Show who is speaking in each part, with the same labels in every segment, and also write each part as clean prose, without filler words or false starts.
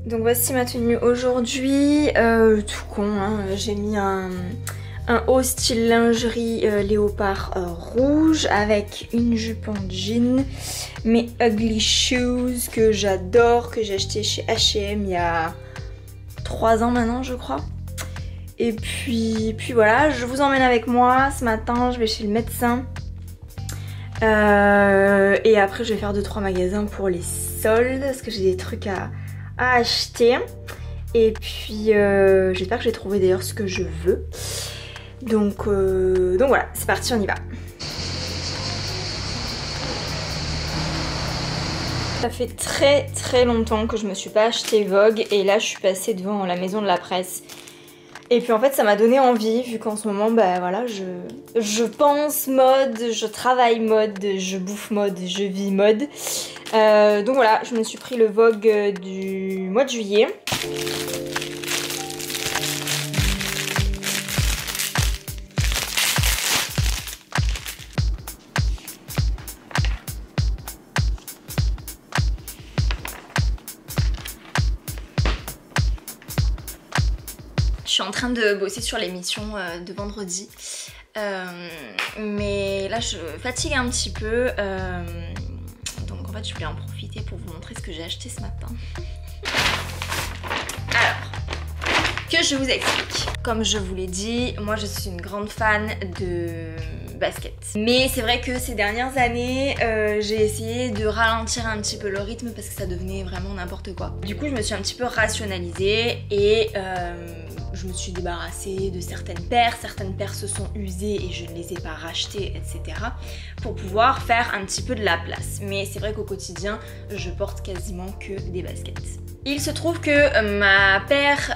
Speaker 1: Donc voici ma tenue aujourd'hui, tout con, hein. J'ai mis un haut style lingerie léopard rouge avec une jupe en jean, mes ugly shoes que j'adore, que j'ai acheté chez H&M il y a 3 ans maintenant je crois. Et puis voilà, je vous emmène avec moi. Ce matin je vais chez le médecin et après je vais faire 2-3 magasins pour les soldes parce que j'ai des trucs à acheter. Et puis j'espère que j'ai trouvé d'ailleurs ce que je veux. Donc voilà, c'est parti, on y va. Ça fait très longtemps que je me suis pas acheté Vogue et là je suis passée devant la maison de la presse. Et puis en fait ça m'a donné envie vu qu'en ce moment bah voilà je pense mode, je travaille mode, je bouffe mode, je vis mode. Donc voilà, je me suis pris le Vogue du mois de juillet. Je suis en train de bosser sur l'émission de vendredi, mais là je fatigue un petit peu, donc en fait je voulais en profiter pour vous montrer ce que j'ai acheté ce matin. Alors, que je vous explique. Comme je vous l'ai dit, moi je suis une grande fan de basket. Mais c'est vrai que ces dernières années, j'ai essayé de ralentir un petit peu le rythme parce que ça devenait vraiment n'importe quoi. Du coup je me suis un petit peu rationalisée et je me suis débarrassée de certaines paires se sont usées et je ne les ai pas rachetées, etc. pour pouvoir faire un petit peu de la place. Mais c'est vrai qu'au quotidien, je porte quasiment que des baskets. Il se trouve que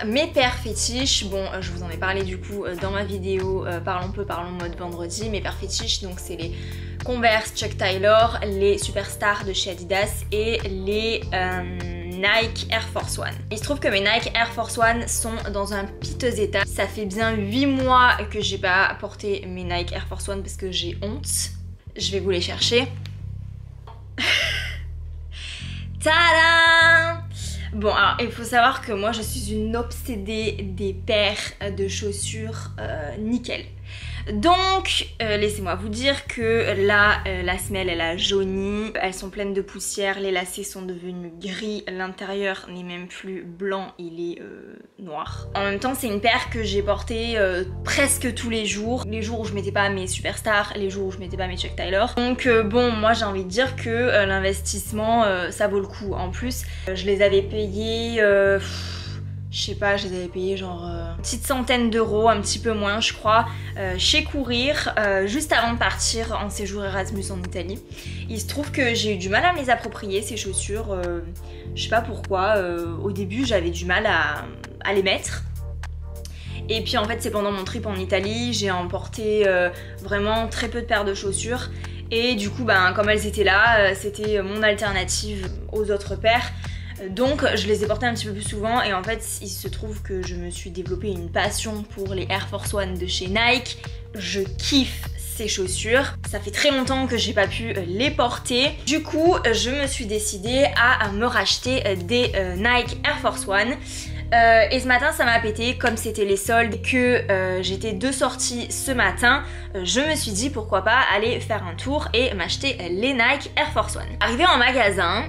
Speaker 1: mes paires fétiches, bon je vous en ai parlé du coup dans ma vidéo Parlons peu, parlons mode vendredi, mes paires fétiches donc c'est les Converse Chuck Taylor, les Superstars de chez Adidas et les Nike Air Force One. Il se trouve que mes Nike Air Force One sont dans un piteux état. Ça fait bien 8 mois que j'ai pas porté mes Nike Air Force One parce que j'ai honte. Je vais vous les chercher. Tadam! Bon alors il faut savoir que moi je suis une obsédée des paires de chaussures nickel. Donc laissez-moi vous dire que là la semelle elle a jauni, elles sont pleines de poussière, les lacets sont devenus gris, l'intérieur n'est même plus blanc, il est noir. En même temps c'est une paire que j'ai portée presque tous les jours où je mettais pas mes Superstars, les jours où je mettais pas mes Chuck Taylor. Donc bon moi j'ai envie de dire que l'investissement ça vaut le coup. En plus je les avais payés je sais pas, je les avais payés genre une petite centaine d'euros, un petit peu moins je crois, chez Courir, juste avant de partir en séjour Erasmus en Italie. Il se trouve que j'ai eu du mal à me les approprier ces chaussures, je sais pas pourquoi, au début j'avais du mal à les mettre. Et puis en fait c'est pendant mon trip en Italie, j'ai emporté vraiment très peu de paires de chaussures. Et du coup ben, comme elles étaient là, c'était mon alternative aux autres paires. Donc je les ai portées un petit peu plus souvent et en fait il se trouve que je me suis développé une passion pour les Air Force One de chez Nike. Je kiffe ces chaussures. Ça fait très longtemps que j'ai pas pu les porter. Du coup je me suis décidée à me racheter des Nike Air Force One. Et ce matin ça m'a pété, comme c'était les soldes et que j'étais de sortie ce matin, je me suis dit pourquoi pas aller faire un tour et m'acheter les Nike Air Force One. Arrivée en magasin,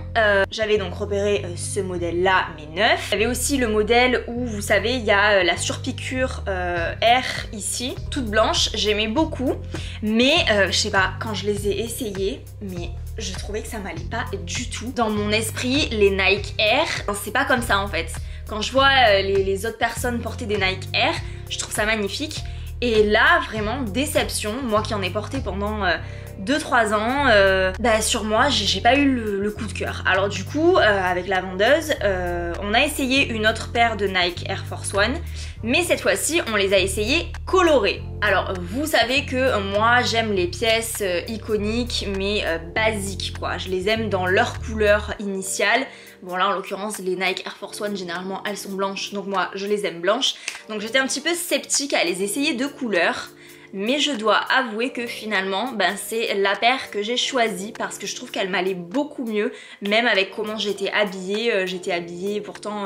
Speaker 1: j'avais donc repéré ce modèle là mais neuf. Il y avait aussi le modèle où vous savez il y a la surpiqûre Air ici, toute blanche, j'aimais beaucoup. Mais je sais pas, quand je les ai essayés, mais je trouvais que ça m'allait pas du tout. Dans mon esprit, les Nike Air, c'est pas comme ça en fait. Quand je vois les autres personnes porter des Nike Air, je trouve ça magnifique. Et là, vraiment, déception. Moi qui en ai porté pendant 2-3 ans, bah sur moi, j'ai pas eu le coup de cœur. Alors du coup, avec la vendeuse, on a essayé une autre paire de Nike Air Force One. Mais cette fois-ci, on les a essayées colorées. Alors, vous savez que moi, j'aime les pièces iconiques, mais basiques, quoi. Je les aime dans leur couleur initiale. Bon là en l'occurrence les Nike Air Force One généralement elles sont blanches donc moi je les aime blanches. Donc j'étais un petit peu sceptique à les essayer de couleur. mais je dois avouer que finalement c'est la paire que j'ai choisie parce que je trouve qu'elle m'allait beaucoup mieux, même avec comment j'étais habillée pourtant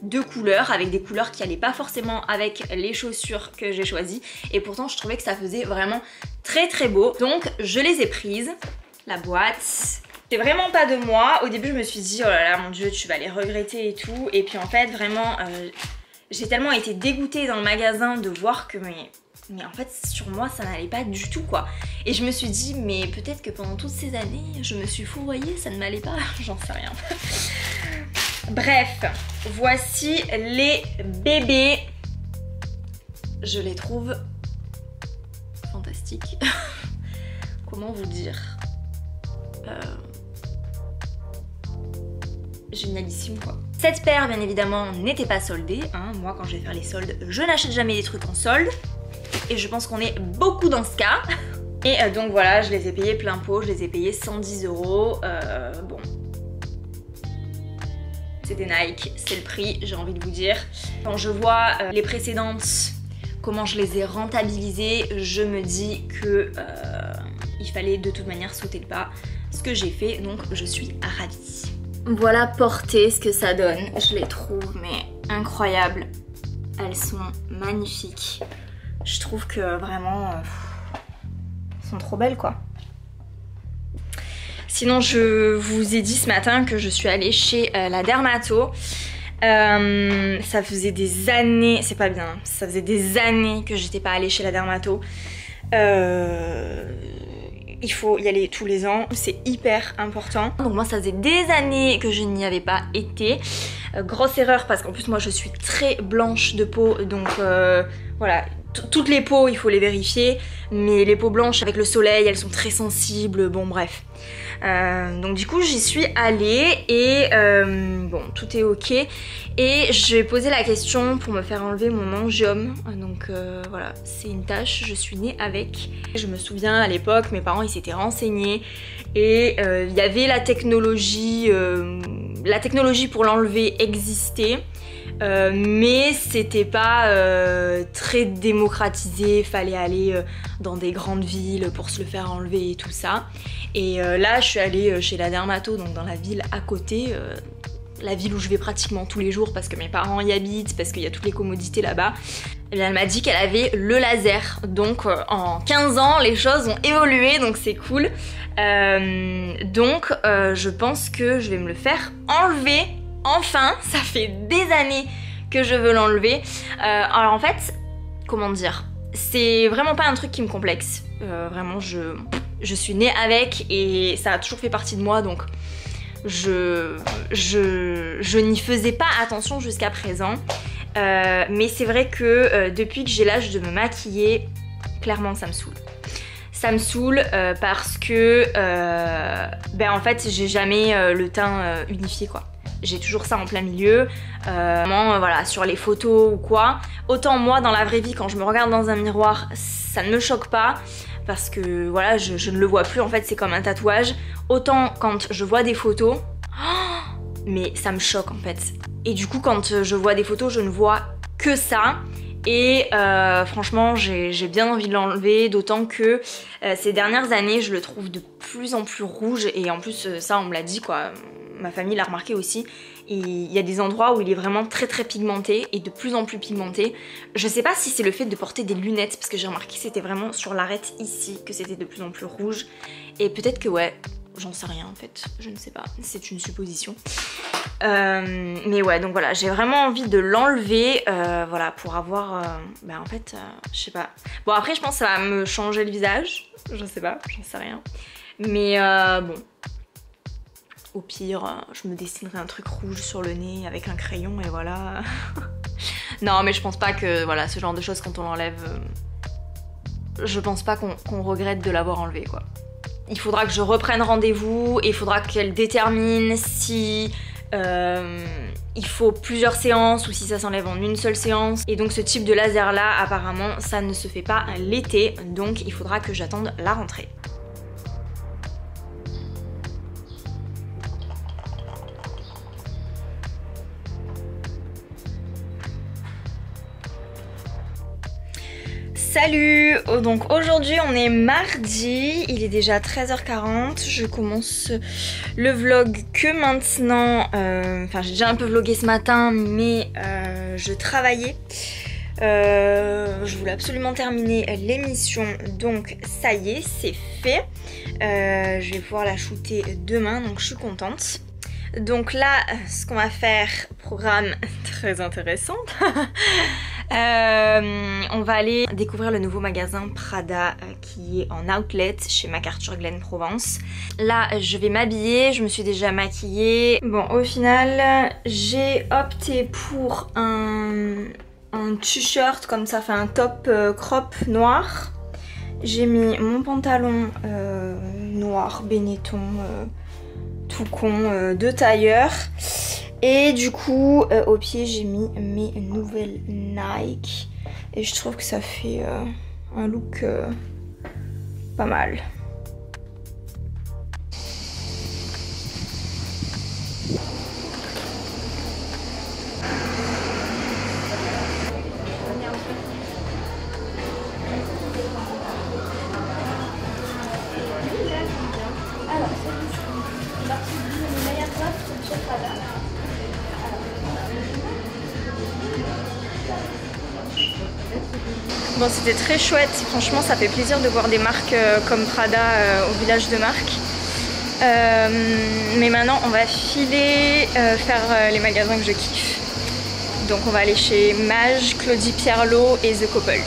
Speaker 1: de couleurs, avec des couleurs qui allaient pas forcément avec les chaussures que j'ai choisies, et pourtant je trouvais que ça faisait vraiment très très beau, donc je les ai prises. La boîte, c'est vraiment pas de moi. Au début je me suis dit oh là là mon dieu tu vas les regretter et tout, et puis en fait vraiment j'ai tellement été dégoûtée dans le magasin de voir que mais en fait sur moi ça n'allait pas du tout quoi. Et je me suis dit mais peut-être que pendant toutes ces années je me suis fourvoyée, ça ne m'allait pas, j'en sais rien. Bref, voici les bébés. Je les trouve fantastiques. Comment vous dire, génialissime quoi. Cette paire bien évidemment n'était pas soldée, hein. Moi quand je vais faire les soldes je n'achète jamais des trucs en solde, et je pense qu'on est beaucoup dans ce cas. Et donc voilà, je les ai payés plein pot, je les ai payés 110 €. Bon, c'est des Nike, c'est le prix, j'ai envie de vous dire. Quand je vois les précédentes, comment je les ai rentabilisées, je me dis que il fallait de toute manière sauter le pas, ce que j'ai fait, donc je suis ravie. Voilà portée ce que ça donne, je les trouve mais incroyables. Elles sont magnifiques. Je trouve que vraiment elles sont trop belles quoi. Sinon je vous ai dit ce matin que je suis allée chez la dermato. Ça faisait des années, c'est pas bien, ça faisait des années que j'étais pas allée chez la dermato. Il faut y aller tous les ans, c'est hyper important. Donc moi ça faisait des années que je n'y avais pas été. Grosse erreur parce qu'en plus moi je suis très blanche de peau, donc voilà, toutes les peaux il faut les vérifier, mais les peaux blanches avec le soleil elles sont très sensibles, bon bref. Donc du coup j'y suis allée et bon tout est ok, et je vais poser la question pour me faire enlever mon angiome. Donc voilà, c'est une tache, je suis née avec. Je me souviens à l'époque mes parents ils s'étaient renseignés et il y avait la technologie pour l'enlever existait. Mais c'était pas très démocratisé, fallait aller dans des grandes villes pour se le faire enlever et tout ça. Et là je suis allée chez la dermato, donc dans la ville à côté, la ville où je vais pratiquement tous les jours parce que mes parents y habitent, parce qu'il y a toutes les commodités là-bas. Et elle m'a dit qu'elle avait le laser, donc en 15 ans les choses ont évolué, donc c'est cool. Donc je pense que je vais me le faire enlever. Enfin, ça fait des années que je veux l'enlever. Alors en fait, comment dire, c'est vraiment pas un truc qui me complexe. Vraiment, je suis née avec et ça a toujours fait partie de moi, donc je n'y faisais pas attention jusqu'à présent. Mais c'est vrai que depuis que j'ai l'âge de me maquiller, clairement ça me saoule. Ça me saoule parce que en fait j'ai jamais le teint unifié quoi. J'ai toujours ça en plein milieu, voilà, sur les photos ou quoi. Autant moi dans la vraie vie quand je me regarde dans un miroir ça ne me choque pas parce que voilà je ne le vois plus, en fait c'est comme un tatouage. Autant quand je vois des photos, mais ça me choque en fait. Et du coup quand je vois des photos je ne vois que ça. Et franchement j'ai bien envie de l'enlever, d'autant que ces dernières années je le trouve de plus en plus rouge. Et en plus ça on me l'a dit quoi, ma famille l'a remarqué aussi. Il y a des endroits où il est vraiment très très pigmenté et de plus en plus pigmenté. Je sais pas si c'est le fait de porter des lunettes, parce que j'ai remarqué que c'était vraiment sur l'arête ici que c'était de plus en plus rouge. Et peut-être que ouais, j'en sais rien en fait, je ne sais pas, c'est une supposition. Mais ouais, donc voilà, j'ai vraiment envie de l'enlever, voilà, pour avoir, en fait, je sais pas. Bon après je pense que ça va me changer le visage, je sais pas, j'en sais rien. Mais bon, au pire, je me dessinerai un truc rouge sur le nez avec un crayon et voilà. Non mais je pense pas que, voilà, ce genre de choses quand on l'enlève, je pense pas qu'on regrette de l'avoir enlevé quoi. Il faudra que je reprenne rendez-vous et il faudra qu'elle détermine si il faut plusieurs séances ou si ça s'enlève en une seule séance. Et donc ce type de laser là apparemment ça ne se fait pas l'été, donc il faudra que j'attende la rentrée. Salut! Donc aujourd'hui on est mardi, il est déjà 13h40, je commence le vlog que maintenant, enfin j'ai déjà un peu vlogué ce matin mais je travaillais. Je voulais absolument terminer l'émission, donc ça y est, c'est fait. Je vais pouvoir la shooter demain, donc je suis contente. Donc là, ce qu'on va faire, programme très intéressant. On va aller découvrir le nouveau magasin Prada qui est en outlet chez MacArthur Glen Provence. Là, je vais m'habiller, je me suis déjà maquillée. Bon, au final, j'ai opté pour un t-shirt comme ça, enfin un top crop noir. J'ai mis mon pantalon noir Benetton tout con de tailleur. Et du coup, au pied, j'ai mis mes nouvelles Nike. Et je trouve que ça fait un look pas mal. Bon, c'était très chouette, franchement ça fait plaisir de voir des marques comme Prada au village de Marc. Mais maintenant on va filer faire les magasins que je kiffe. Donc on va aller chez Mage, Claudie Pierlot et The Couples.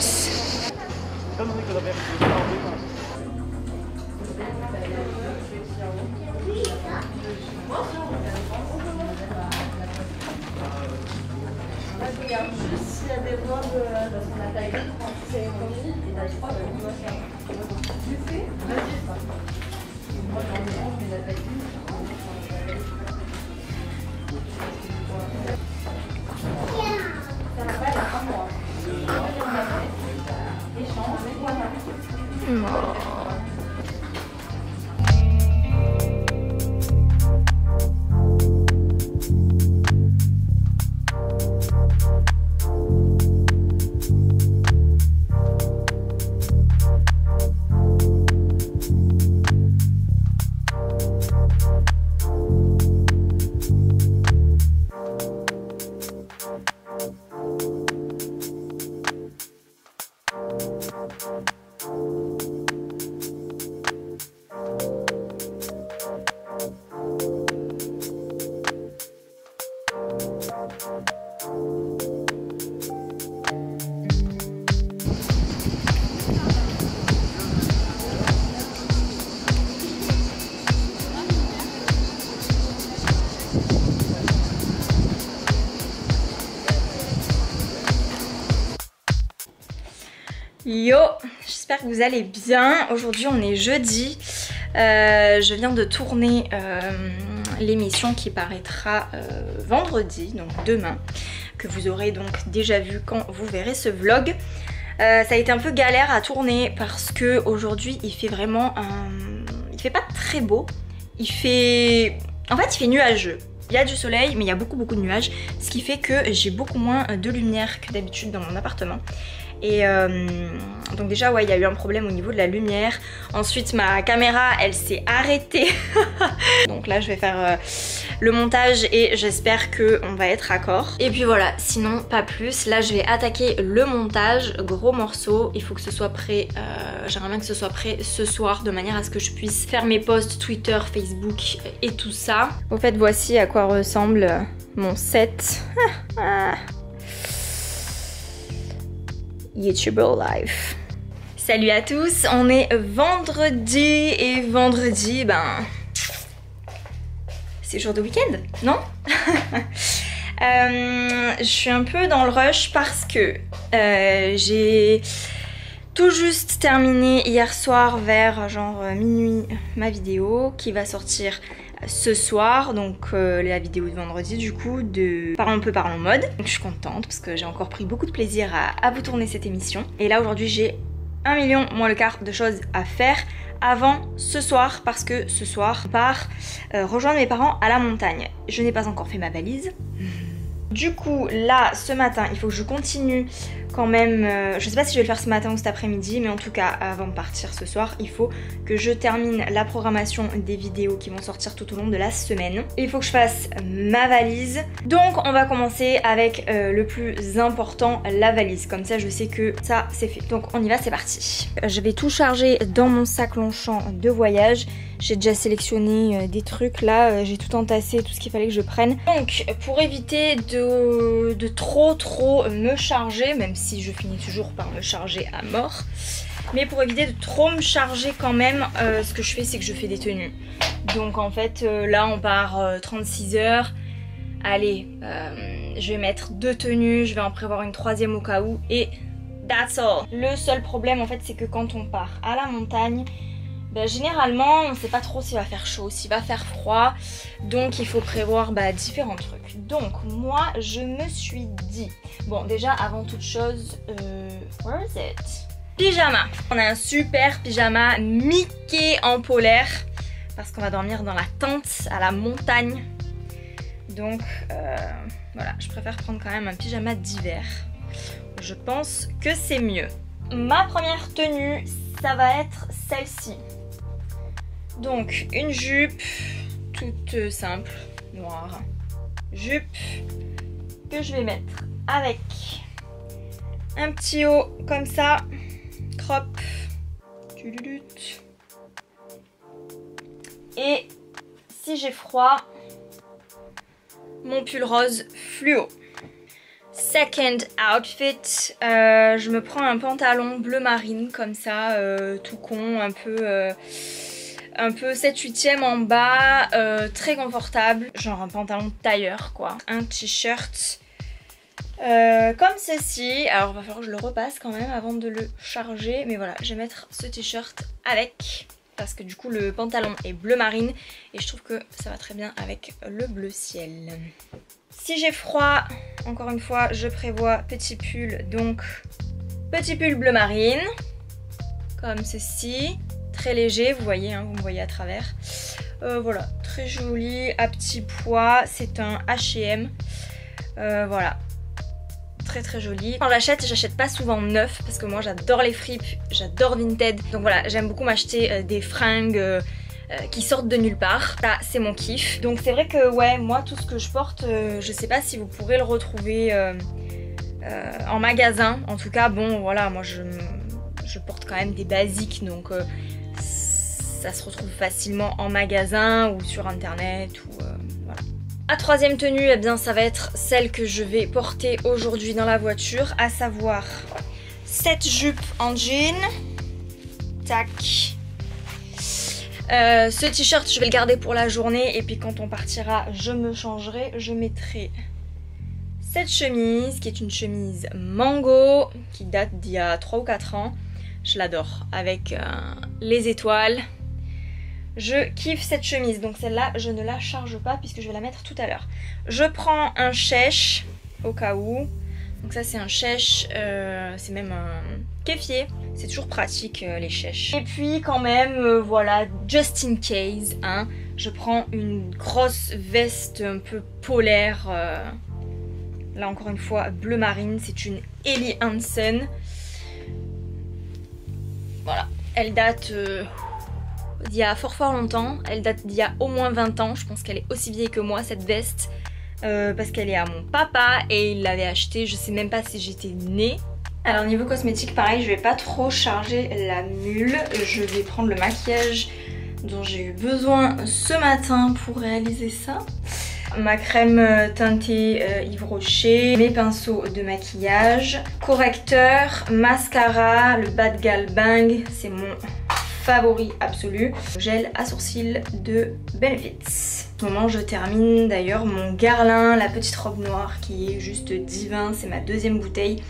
Speaker 1: Yo, j'espère que vous allez bien. Aujourd'hui on est jeudi. Je viens de tourner l'émission qui paraîtra vendredi, donc demain, que vous aurez donc déjà vu quand vous verrez ce vlog. Ça a été un peu galère à tourner parce que aujourd'hui il fait vraiment il fait pas très beau. Il fait nuageux. Il y a du soleil mais il y a beaucoup de nuages, ce qui fait que j'ai beaucoup moins de lumière que d'habitude dans mon appartement. Et donc déjà ouais, il y a eu un problème au niveau de la lumière. Ensuite ma caméra elle s'est arrêtée. Donc là je vais faire le montage et j'espère qu'on va être raccord. Et puis voilà, sinon pas plus. Là je vais attaquer le montage, gros morceau. Il faut que ce soit prêt, j'aimerais bien que ce soit prêt ce soir de manière à ce que je puisse faire mes posts Twitter, Facebook et tout ça. Au fait voici à quoi ressemble mon set. YouTuber Life. Salut à tous, on est vendredi et vendredi, ben c'est jour de week-end, non? Je suis un peu dans le rush parce que j'ai tout juste terminé hier soir vers genre minuit ma vidéo qui va sortir ce soir, donc la vidéo de vendredi du coup de Parlons peu, parlons mode. Donc je suis contente parce que j'ai encore pris beaucoup de plaisir à vous tourner cette émission. Et là aujourd'hui j'ai 1 million moins le quart de choses à faire avant ce soir parce que ce soir on part rejoindre mes parents à la montagne. Je n'ai pas encore fait ma valise. Du coup là ce matin il faut que je continue quand même, je sais pas si je vais le faire ce matin ou cet après-midi, mais en tout cas avant de partir ce soir, il faut que je termine la programmation des vidéos qui vont sortir tout au long de la semaine. Et il faut que je fasse ma valise. Donc on va commencer avec le plus important, la valise. Comme ça je sais que ça c'est fait. Donc on y va, c'est parti. Je vais tout charger dans mon sac Longchamp de voyage. J'ai déjà sélectionné des trucs là, j'ai tout entassé, tout ce qu'il fallait que je prenne. Donc pour éviter de trop me charger, même si je finis toujours par me charger à mort, mais pour éviter de trop me charger quand même, ce que je fais c'est que je fais des tenues. Donc en fait là on part 36 heures. Allez, je vais mettre 2 tenues, je vais en prévoir une 3e au cas où et that's all. Le seul problème en fait c'est que quand on part à la montagne, ben, généralement on sait pas trop s'il va faire chaud, s'il va faire froid, donc il faut prévoir différents trucs. Donc moi je me suis dit, bon déjà avant toute chose, where is it? Pyjama. On a un super pyjama Mickey en polaire parce qu'on va dormir dans la tente à la montagne. Donc voilà, je préfère prendre quand même un pyjama d'hiver. Je pense que c'est mieux. Ma première tenue, ça va être celle-ci. Donc une jupe toute simple, noire. Jupe que je vais mettre avec un petit haut comme ça, crop. Et si j'ai froid, mon pull rose fluo. Second outfit, je me prends un pantalon bleu marine comme ça, tout con, un peu 7/8e en bas, très confortable, genre un pantalon tailleur quoi. Un t-shirt comme ceci, alors il va falloir que je le repasse quand même avant de le charger, mais voilà, je vais mettre ce t-shirt avec, parce que du coup le pantalon est bleu marine et je trouve que ça va très bien avec le bleu ciel. Si j'ai froid, encore une fois, je prévois petit pull, donc petit pull bleu marine, comme ceci, très léger, vous voyez, hein, vous me voyez à travers. Voilà, très joli, à petit pois, c'est un H&M, voilà. Très joli. Quand j'achète pas souvent neuf parce que moi j'adore les fripes, j'adore Vinted. Donc voilà, j'aime beaucoup m'acheter des fringues qui sortent de nulle part. Ça c'est mon kiff. Donc c'est vrai que ouais, moi tout ce que je porte, je sais pas si vous pourrez le retrouver en magasin. En tout cas bon voilà, moi je porte quand même des basiques donc ça se retrouve facilement en magasin ou sur internet ou voilà. La troisième tenue, eh bien, ça va être celle que je vais porter aujourd'hui dans la voiture, à savoir cette jupe en jean. Tac. Ce t-shirt, je vais le garder pour la journée et puis quand on partira, je me changerai. Je mettrai cette chemise qui est une chemise mango qui date d'il y a 3 ou 4 ans. Je l'adore avec les étoiles. Je kiffe cette chemise, donc celle-là je ne la charge pas puisque je vais la mettre tout à l'heure. Je prends un chèche au cas où. Donc ça c'est un chèche, c'est même un kéfier. C'est toujours pratique les chèches. Et puis quand même, voilà, just in case, hein, je prends une grosse veste un peu polaire. Là encore une fois, bleu marine, c'est une Helly Hansen. Voilà, elle date... d'il y a fort longtemps, elle date d'il y a au moins 20 ans, je pense qu'elle est aussi vieille que moi cette veste, parce qu'elle est à mon papa et il l'avait achetée, je sais même pas si j'étais née. Alors niveau cosmétique pareil, je vais pas trop charger la mule, je vais prendre le maquillage dont j'ai eu besoin ce matin pour réaliser ça. Ma crème teintée Yves Rocher, mes pinceaux de maquillage, correcteur, mascara, le Bad Gal Bang, c'est mon favori absolu, gel à sourcils de Benefits. En ce moment je termine d'ailleurs mon Guerlain, la petite robe noire qui est juste divin, c'est ma 2e bouteille,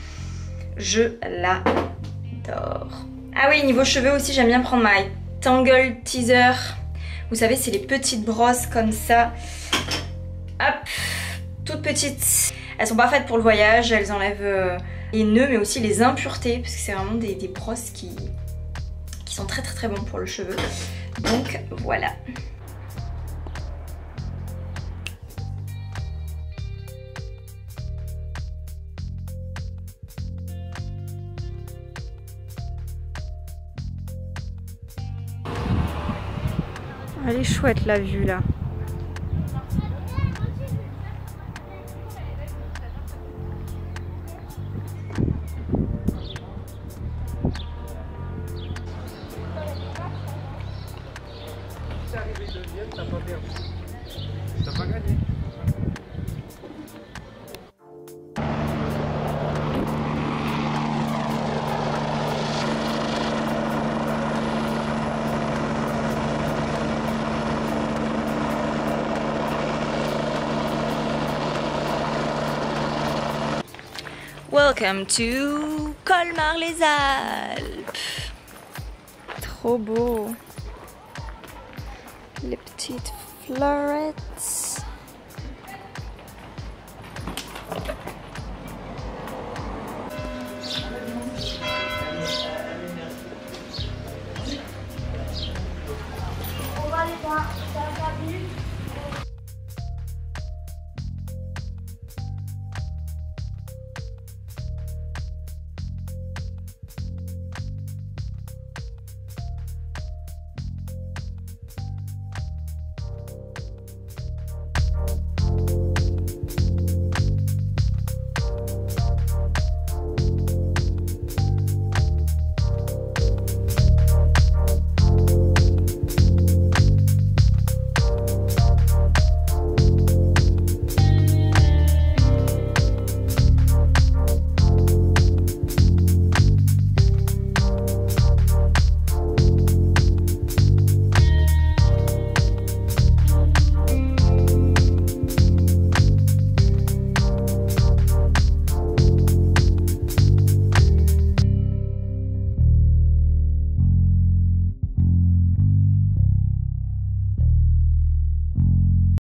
Speaker 1: je l'adore. Ah oui, niveau cheveux aussi j'aime bien prendre ma Tangle Teaser, vous savez c'est les petites brosses comme ça, hop, toutes petites. Elles sont pas faites pour le voyage, elles enlèvent les nœuds mais aussi les impuretés parce que c'est vraiment des brosses qui sont très bons pour le cheveu. Donc voilà. Elle est chouette la vue là.
Speaker 2: T'es arrivé deuxième, t'as pas perdu. T'as pas gagné.
Speaker 1: Welcome to Colmar-les-Alpes. Trop beau. Les petites fleurettes.